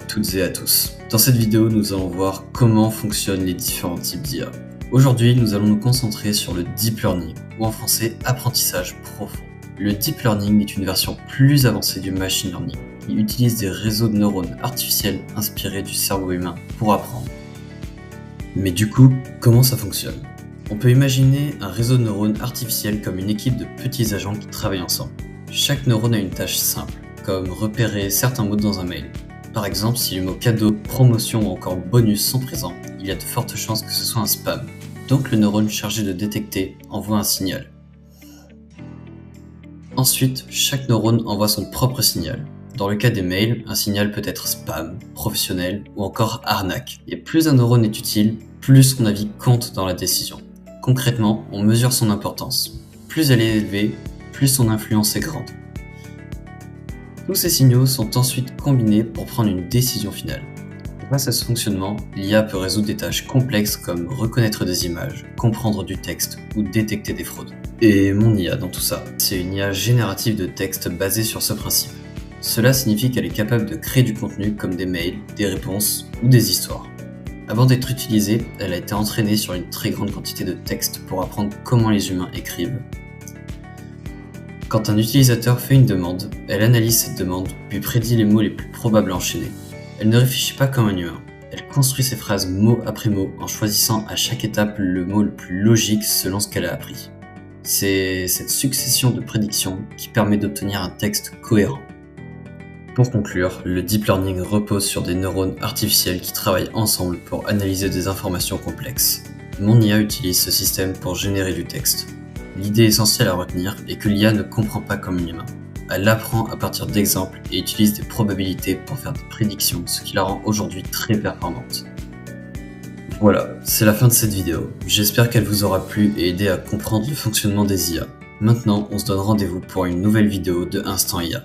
toutes et à tous. Dans cette vidéo, nous allons voir comment fonctionnent les différents types d'IA. Aujourd'hui, nous allons nous concentrer sur le Deep Learning, ou en français, apprentissage profond. Le Deep Learning est une version plus avancée du Machine Learning. Il utilise des réseaux de neurones artificiels inspirés du cerveau humain pour apprendre. Mais du coup, comment ça fonctionne ? On peut imaginer un réseau de neurones artificiels comme une équipe de petits agents qui travaillent ensemble. Chaque neurone a une tâche simple, comme repérer certains mots dans un mail. Par exemple, si les mots cadeau, promotion ou encore bonus sont présents, il y a de fortes chances que ce soit un spam. Donc le neurone chargé de détecter envoie un signal. Ensuite, chaque neurone envoie son propre signal. Dans le cas des mails, un signal peut être spam, professionnel ou encore arnaque. Et plus un neurone est utile, plus son avis compte dans la décision. Concrètement, on mesure son importance. Plus elle est élevée, plus son influence est grande. Tous ces signaux sont ensuite combinés pour prendre une décision finale. Grâce à ce fonctionnement, l'IA peut résoudre des tâches complexes comme reconnaître des images, comprendre du texte ou détecter des fraudes. Et mon IA dans tout ça, c'est une IA générative de texte basée sur ce principe. Cela signifie qu'elle est capable de créer du contenu comme des mails, des réponses ou des histoires. Avant d'être utilisée, elle a été entraînée sur une très grande quantité de texte pour apprendre comment les humains écrivent. Quand un utilisateur fait une demande, elle analyse cette demande, puis prédit les mots les plus probables à enchaîner. Elle ne réfléchit pas comme un humain. Elle construit ses phrases mot après mot en choisissant à chaque étape le mot le plus logique selon ce qu'elle a appris. C'est cette succession de prédictions qui permet d'obtenir un texte cohérent. Pour conclure, le Deep Learning repose sur des neurones artificiels qui travaillent ensemble pour analyser des informations complexes. Mon IA utilise ce système pour générer du texte. L'idée essentielle à retenir est que l'IA ne comprend pas comme un humain. Elle apprend à partir d'exemples et utilise des probabilités pour faire des prédictions, ce qui la rend aujourd'hui très performante. Voilà, c'est la fin de cette vidéo. J'espère qu'elle vous aura plu et aidé à comprendre le fonctionnement des IA. Maintenant, on se donne rendez-vous pour une nouvelle vidéo de Instant IA.